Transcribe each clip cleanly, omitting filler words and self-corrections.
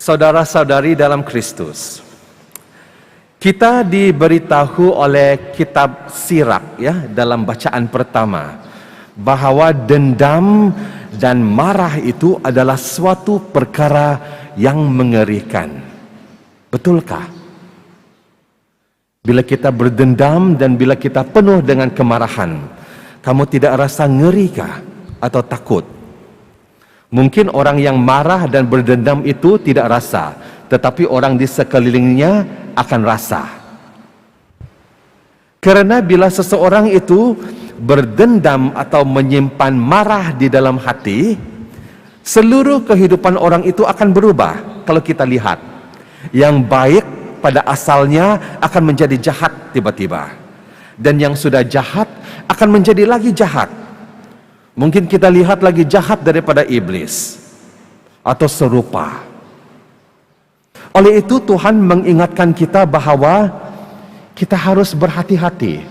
Saudara-saudari dalam Kristus, kita diberitahu oleh kitab Sirak ya dalam bacaan pertama bahwa dendam dan marah itu adalah suatu perkara yang mengerikan. Betulkah? Bila kita berdendam dan bila kita penuh dengan kemarahan, kamu tidak rasa ngerikah atau takut? Mungkin orang yang marah dan berdendam itu tidak rasa, tetapi orang di sekelilingnya akan rasa. Karena bila seseorang itu berdendam atau menyimpan marah di dalam hati, seluruh kehidupan orang itu akan berubah. Kalau kita lihat, yang baik pada asalnya akan menjadi jahat tiba-tiba, dan yang sudah jahat akan menjadi lagi jahat. Mungkin kita lihat lagi jahat daripada iblis atau serupa. Oleh itu Tuhan mengingatkan kita bahwa kita harus berhati-hati,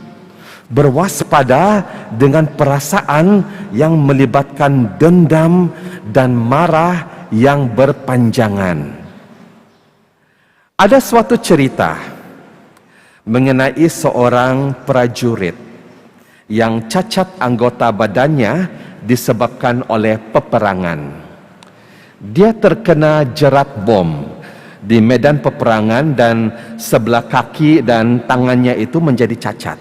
berwaspada dengan perasaan yang melibatkan dendam dan marah yang berpanjangan. Ada suatu cerita mengenai seorang prajurit yang cacat anggota badannya disebabkan oleh peperangan. Dia terkena jerat bom di medan peperangan dan sebelah kaki dan tangannya itu menjadi cacat.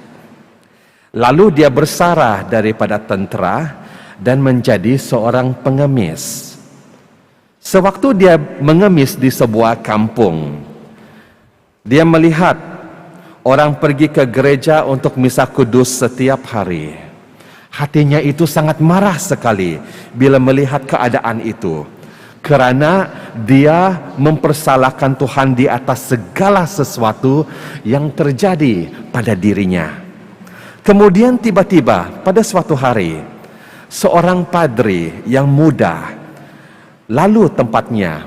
Lalu dia bersarah daripada tentera dan menjadi seorang pengemis. Sewaktu dia mengemis di sebuah kampung, dia melihat orang pergi ke gereja untuk misa kudus setiap hari. Hatinya itu sangat marah sekali bila melihat keadaan itu, karena dia mempersalahkan Tuhan di atas segala sesuatu yang terjadi pada dirinya. Kemudian tiba-tiba pada suatu hari, seorang padri yang muda lalu tempatnya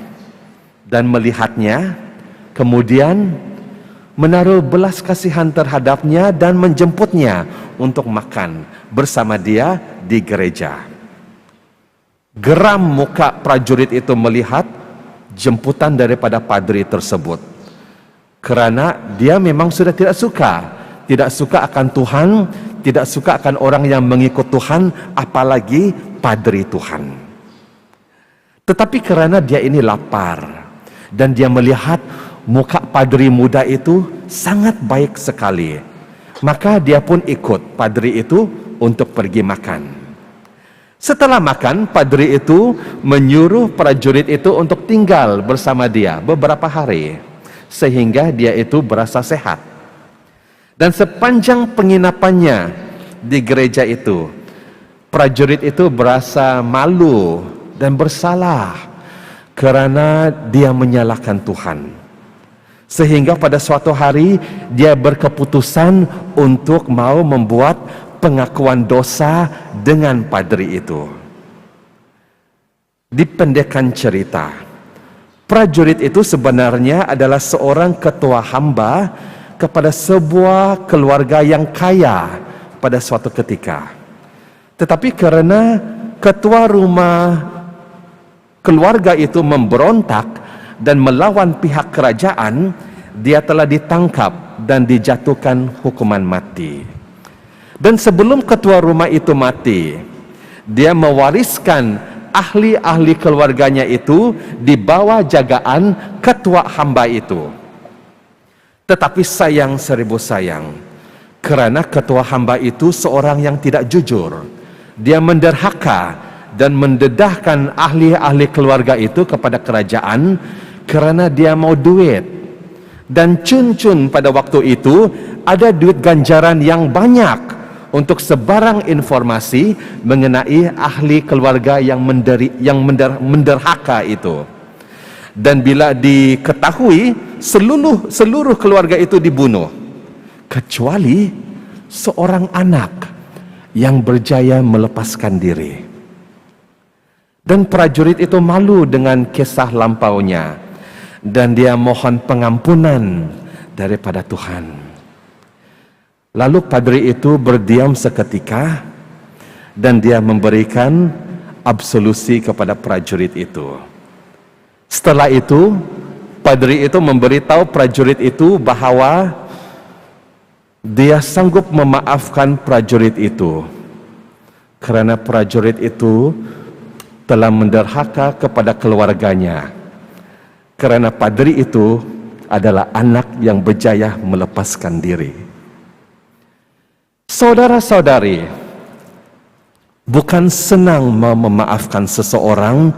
dan melihatnya, kemudian menaruh belas kasihan terhadapnya dan menjemputnya untuk makan bersama dia di gereja. Geram muka prajurit itu melihat jemputan daripada padri tersebut, karena dia memang sudah tidak suka akan Tuhan, tidak suka akan orang yang mengikut Tuhan, apalagi padri Tuhan. Tetapi karena dia ini lapar dan dia melihat muka padri muda itu sangat baik sekali, maka dia pun ikut padri itu untuk pergi makan. Setelah makan, padri itu menyuruh prajurit itu untuk tinggal bersama dia beberapa hari, sehingga dia itu berasa sehat. Dan sepanjang penginapannya di gereja itu, prajurit itu berasa malu dan bersalah karena dia menyalahkan Tuhan. Sehingga pada suatu hari dia berkeputusan untuk mau membuat pengakuan dosa dengan padri itu. Dipendekkan cerita, prajurit itu sebenarnya adalah seorang ketua hamba kepada sebuah keluarga yang kaya pada suatu ketika. Tetapi karena ketua rumah keluarga itu memberontak dan melawan pihak kerajaan, dia telah ditangkap dan dijatuhkan hukuman mati. Dan sebelum ketua rumah itu mati, dia mewariskan ahli-ahli keluarganya itu di bawah jagaan ketua hamba itu. Tetapi sayang seribu sayang, karena ketua hamba itu seorang yang tidak jujur. Dia menderhaka dan mendedahkan ahli-ahli keluarga itu kepada kerajaan karena dia mau duit. Dan cun-cun pada waktu itu ada duit ganjaran yang banyak untuk sebarang informasi mengenai ahli keluarga yang menderhaka itu. Dan bila diketahui, seluruh keluarga itu dibunuh, kecuali seorang anak yang berjaya melepaskan diri. Dan prajurit itu malu dengan kisah lampaunya, dan dia mohon pengampunan daripada Tuhan. Lalu padri itu berdiam seketika dan dia memberikan absolusi kepada prajurit itu. Setelah itu, padri itu memberitahu prajurit itu bahwa dia sanggup memaafkan prajurit itu karena prajurit itu telah menderhaka kepada keluarganya, karena padri itu adalah anak yang berjaya melepaskan diri. Saudara-saudari, bukan senang memaafkan seseorang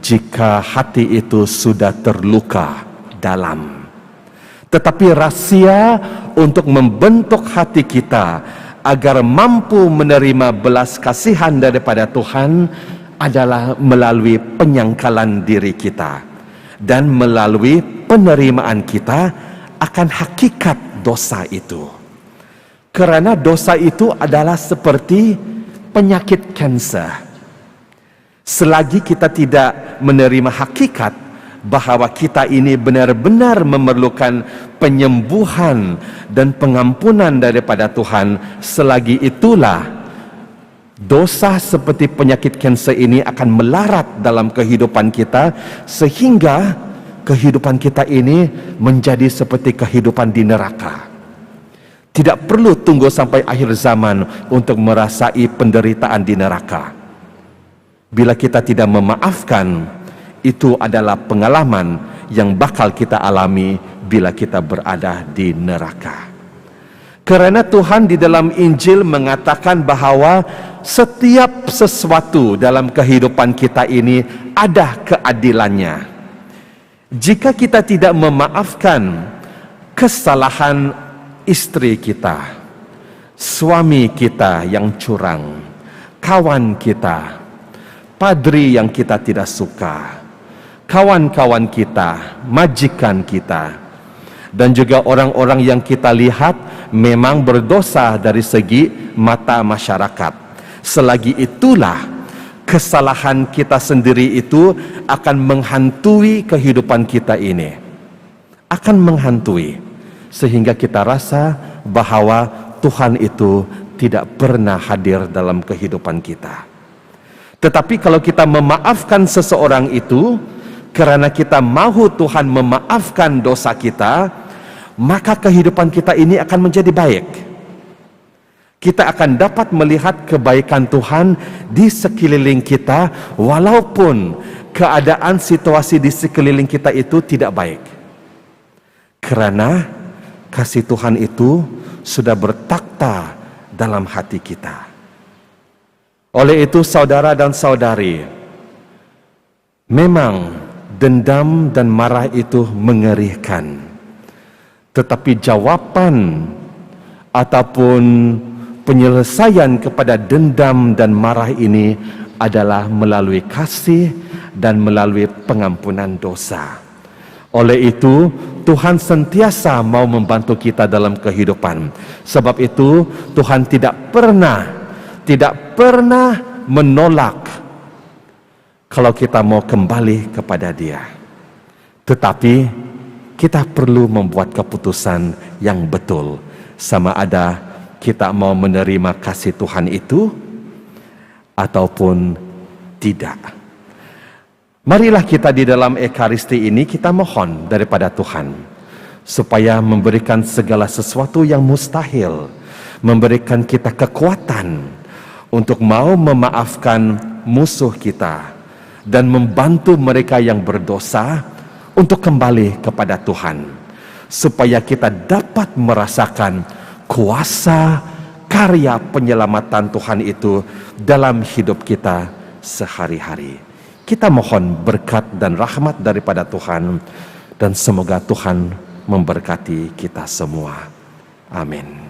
jika hati itu sudah terluka dalam. Tetapi rahasia untuk membentuk hati kita agar mampu menerima belas kasihan daripada Tuhan adalah melalui penyangkalan diri kita dan melalui penerimaan kita akan hakikat dosa itu. Karena dosa itu adalah seperti penyakit kanser. Selagi kita tidak menerima hakikat bahwa kita ini benar-benar memerlukan penyembuhan dan pengampunan daripada Tuhan, selagi itulah dosa seperti penyakit kanser ini akan melarat dalam kehidupan kita, sehingga kehidupan kita ini menjadi seperti kehidupan di neraka. Tidak perlu tunggu sampai akhir zaman untuk merasai penderitaan di neraka. Bila kita tidak memaafkan, itu adalah pengalaman yang bakal kita alami bila kita berada di neraka. Karena Tuhan di dalam Injil mengatakan bahwa setiap sesuatu dalam kehidupan kita ini ada keadilannya. Jika kita tidak memaafkan kesalahan istri kita, suami kita yang curang, kawan kita, padri yang kita tidak suka, kawan-kawan kita, majikan kita, dan juga orang-orang yang kita lihat memang berdosa dari segi mata masyarakat. Selagi itulah kesalahan kita sendiri itu akan menghantui kehidupan kita ini, akan menghantui, sehingga kita rasa bahwa Tuhan itu tidak pernah hadir dalam kehidupan kita. Tetapi kalau kita memaafkan seseorang itu karena kita mahu Tuhan memaafkan dosa kita, maka kehidupan kita ini akan menjadi baik. Kita akan dapat melihat kebaikan Tuhan di sekeliling kita, walaupun keadaan situasi di sekeliling kita itu tidak baik. Karena kasih Tuhan itu sudah bertakhta dalam hati kita. Oleh itu, saudara dan saudari, memang dendam dan marah itu mengerikan. Tetapi jawaban ataupun penyelesaian kepada dendam dan marah ini adalah melalui kasih dan melalui pengampunan dosa. Oleh itu, Tuhan sentiasa mau membantu kita dalam kehidupan. Sebab itu, Tuhan tidak pernah menolak kalau kita mau kembali kepada Dia. Tetapi kita perlu membuat keputusan yang betul, sama ada kita mau menerima kasih Tuhan itu ataupun tidak. Marilah kita di dalam Ekaristi ini kita mohon daripada Tuhan supaya memberikan segala sesuatu yang mustahil, memberikan kita kekuatan untuk mau memaafkan musuh kita dan membantu mereka yang berdosa untuk kembali kepada Tuhan, supaya kita dapat merasakan kuasa karya penyelamatan Tuhan itu dalam hidup kita sehari-hari. Kita mohon berkat dan rahmat daripada Tuhan, dan semoga Tuhan memberkati kita semua. Amin.